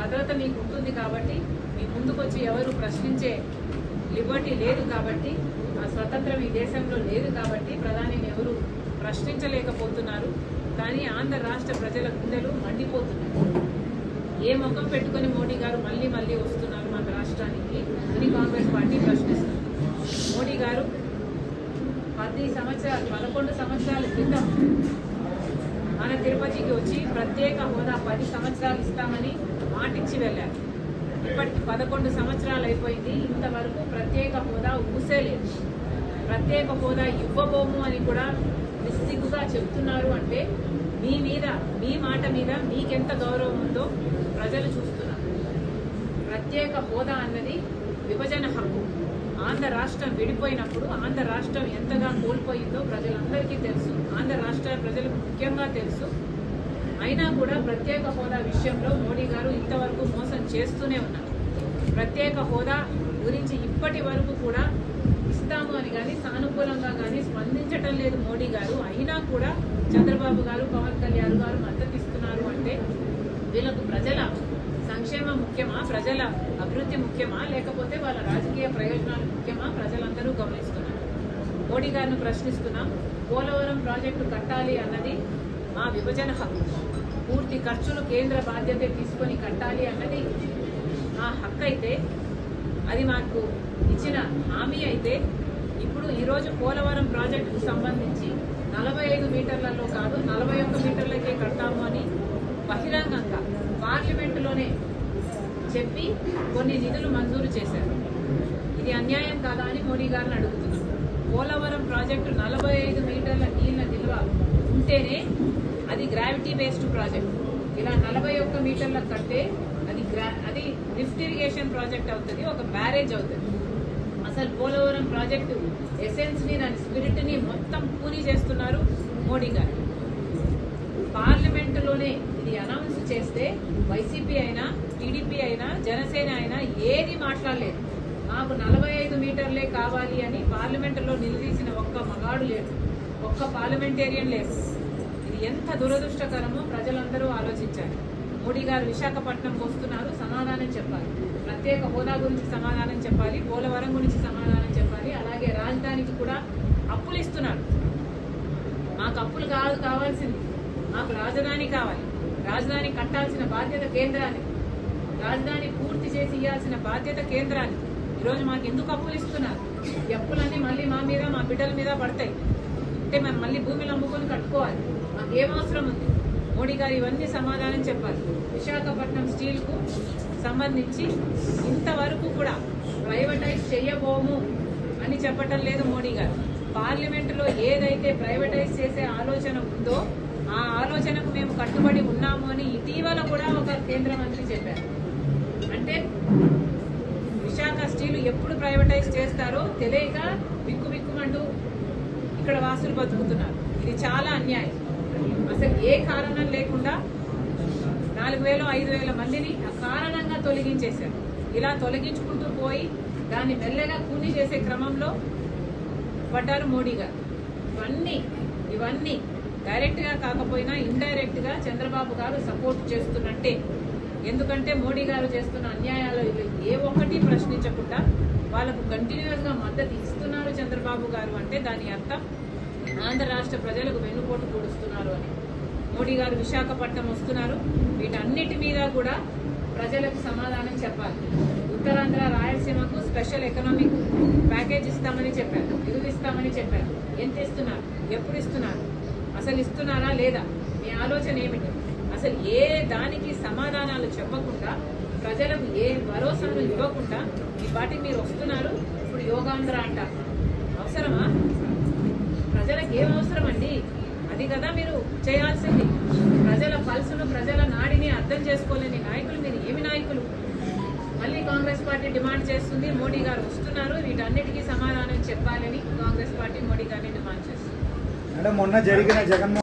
భద్రత మీకు ఉంటుంది కాబట్టి మీ ముందుకొచ్చి ఎవరు ప్రశ్నించే లిబర్టీ లేదు కాబట్టి, ఆ స్వతంత్రం ఈ దేశంలో లేదు కాబట్టి ప్రధానిని ఎవరు ప్రశ్నించలేకపోతున్నారు. కానీ ఆంధ్ర రాష్ట్ర ప్రజల గుండెలు మండిపోతున్నారు. ఏ ముఖం పెట్టుకుని మోడీ గారు మళ్ళీ మళ్ళీ వస్తున్నారు మన రాష్ట్రానికి అని కాంగ్రెస్ పార్టీ ప్రశ్నిస్తుంది. మోడీ గారు 11 సంవత్సరాల క్రితం మన తిరుపతికి వచ్చి ప్రత్యేక హోదా 10 సంవత్సరాలు ఇస్తామని మాటిచ్చి వెళ్ళారు. ఇప్పటికి 11 సంవత్సరాలు అయిపోయింది. ఇంతవరకు ప్రత్యేక హోదా ఊసేలేదు. ప్రత్యేక హోదా ఇవ్వబోము అని కూడా నిస్సిగ్గుగా చెప్తున్నారు. అంటే మీ మాట మీద మీకెంత గౌరవం ఉందో ప్రజలు చూస్తున్నారు. ప్రత్యేక హోదా అన్నది విభజన హక్కు. ఆంధ్ర రాష్ట్రం విడిపోయినప్పుడు ఆంధ్ర రాష్ట్రం ఎంతగా కోల్పోయిందో ప్రజలందరికీ తెలుసు. ఆంధ్ర రాష్ట్ర ప్రజలకు ముఖ్యంగా తెలుసు. అయినా కూడా ప్రత్యేక హోదా విషయంలో మోడీ గారు ఇంతవరకు మోసం చేస్తూనే ఉన్నారు. ప్రత్యేక హోదా గురించి ఇప్పటి వరకు కూడా ఇస్తాము అని కానీ సానుకూలంగా కానీ స్పందించటం లేదు మోడీ గారు. అయినా కూడా చంద్రబాబు గారు, పవన్ కళ్యాణ్ గారు మద్దతు ఇస్తున్నారు. అంటే వీళ్ళకు ప్రజల సంక్షేమం ముఖ్యమా, ప్రజల అభివృద్ధి ముఖ్యమా, లేకపోతే వాళ్ళ రాజకీయ ప్రయోజనాలు ముఖ్యమా ప్రజలందరూ గమనిస్తున్నారు. మోడీ గారిని ప్రశ్నిస్తున్నాం. పోలవరం ప్రాజెక్టు కట్టాలి అన్నది మా విభజన హక్కు. పూర్తి ఖర్చులు కేంద్ర బాధ్యత తీసుకొని కట్టాలి అన్నది మా హక్కు. అయితే అది మాకు ఇచ్చిన హామీ అయితే ఇప్పుడు ఈరోజు పోలవరం ప్రాజెక్టుకు సంబంధించి 45 మీటర్లలో కాదు 41 మీటర్లకే కడతాము అని బహిరంగంగా పార్లమెంటులోనే చెప్పి కొన్ని నిధులు మంజూరు చేశారు. ఇది అన్యాయం కాదా అని మోడీ గారిని అడుగుతున్నాం. పోలవరం ప్రాజెక్టు 45 మీటర్ల నీళ్ల నిల్వ ఉంటేనే అది గ్రావిటీ బేస్డ్ ప్రాజెక్ట్. ఇలా 41 మీటర్ల కట్టే అది లిఫ్ట్ ఇరిగేషన్ ప్రాజెక్ట్ అవుతుంది, ఒక బ్యారేజ్ అవుతుంది. అసలు పోలవరం ప్రాజెక్టు ఎసెన్స్ ని, దాని స్పిరిట్ ని మొత్తం పూని చేస్తున్నారు మోడీ గారు. పార్లమెంటులోనే ఇది అనౌన్స్ చేస్తే వైసీపీ అయినా, టీడీపీ అయినా, జనసేన అయినా ఏది మాట్లాడలేదు. మాకు 45 మీటర్లే కావాలి అని పార్లమెంటులో నిలదీసిన ఒక్క మగాడు లేడు, ఒక్క పార్లమెంటేరియన్ లేదు. ఇది ఎంత దురదృష్టకరమో ప్రజలందరూ ఆలోచించారు. మోడీ గారు విశాఖపట్నంకి వస్తున్నారు, సమాధానం చెప్పాలి. ప్రత్యేక హోదా గురించి సమాధానం చెప్పాలి, పోలవరం గురించి సమాధానం చెప్పాలి. అలాగే రాజధానికి కూడా అప్పులు ఇస్తున్నారు. మాకు అప్పులు కావాల్సింది, మాకు రాజధాని కావాలి. రాజధాని కట్టాల్సిన బాధ్యత కేంద్రానికి, రాజధాని పూర్తి చేసి ఇవ్వాల్సిన బాధ్యత కేంద్రానికి. ఈరోజు మాకు ఎందుకు అప్పులు ఇస్తున్నారు? ఈ అప్పులన్నీ మళ్ళీ మా మీద, మా బిడ్డల మీద పడతాయి. అంటే మనం మళ్ళీ భూమిని అమ్ముకొని కట్టుకోవాలి. మాకు ఏం అవసరం ఉంది? మోడీ గారు ఇవన్నీ సమాధానం చెప్పాలి. విశాఖపట్నం స్టీల్ కు సంబంధించి ఇంతవరకు కూడా ప్రైవేటైజ్ చేయబోము అని చెప్పటం లేదు మోడీ గారు. పార్లమెంటులో ఏదైతే ప్రైవేటైజ్ చేసే ఆలోచన ఉందో ఆ ఆలోచనకు మేము కట్టుబడి ఉన్నాము అని ఇటీవల కూడా ఒక కేంద్ర మంత్రి చెప్పారు. అంటే విశాఖ స్టీల్ ఎప్పుడు ప్రైవేటైజ్ చేస్తారో తెలియక బిక్కుమంటూ ఇక్కడ వాసులు బతుకుతున్నారు. ఇది చాలా అన్యాయం. అసలు ఏ కారణం లేకుండా 4000 5000 మందిని అకారణంగా తొలగించేశారు. ఇలా తొలగించుకుంటూ పోయి దాన్ని మెల్లగా కూని చేసే క్రమంలో పడ్డారు మోడీ గారు. ఇవన్నీ డైరెక్ట్ గా కాకపోయినా ఇండైరెక్ట్ గా చంద్రబాబు గారు సపోర్ట్ చేస్తున్నట్టే. ఎందుకంటే మోడీ గారు చేస్తున్న అన్యాయాలు ఏ ఒక్కటి ప్రశ్నించకుండా వాళ్ళకు కంటిన్యూస్ గా మద్దతు ఇస్తున్నారు చంద్రబాబు గారు. అంటే దాని అర్థం ఆంధ్ర రాష్ట్ర ప్రజలకు వెన్నుపోటు పొడుస్తున్నారు అని. మోడీ గారు విశాఖపట్నం వస్తున్నారు. వీటన్నిటి మీద కూడా ప్రజలకు సమాధానం చెప్పాలి. ఉత్తరాంధ్ర, రాయలసీమకు స్పెషల్ ఎకనామిక్ ప్యాకేజ్ ఇస్తామని చెప్పారు, నిధులు ఇస్తామని చెప్పారు. ఎంత ఇస్తున్నారు? ఎప్పుడు ఇస్తున్నారు? అసలు ఇస్తున్నారా లేదా? మీ ఆలోచన ఏమిటి? అసలు ఏ దానికి సమాధానాలు చెప్పకుండా, ప్రజలకు ఏ భరోసాను ఇవ్వకుండా ఈ పాటికి మీరు వస్తున్నారు. ఇప్పుడు యోగాంధ్ర అంటారు. అవసరమా? ప్రజలకు ఏం అవసరం అండి? అది కదా మీరు చేయాల్సింది. ప్రజల పల్సును, ప్రజల నాడిని అర్థం చేసుకోలేని నాయకులు మీరు ఏమి నాయకులు? మళ్ళీ కాంగ్రెస్ పార్టీ డిమాండ్ చేస్తుంది, మోడీ గారు వస్తున్నారు, వీటన్నిటికీ సమాధానం చెప్పాలని కాంగ్రెస్ పార్టీ మోడీ గారిని డిమాండ్ చేస్తుంది. మొన్న జరిగిన జగన్మోహన్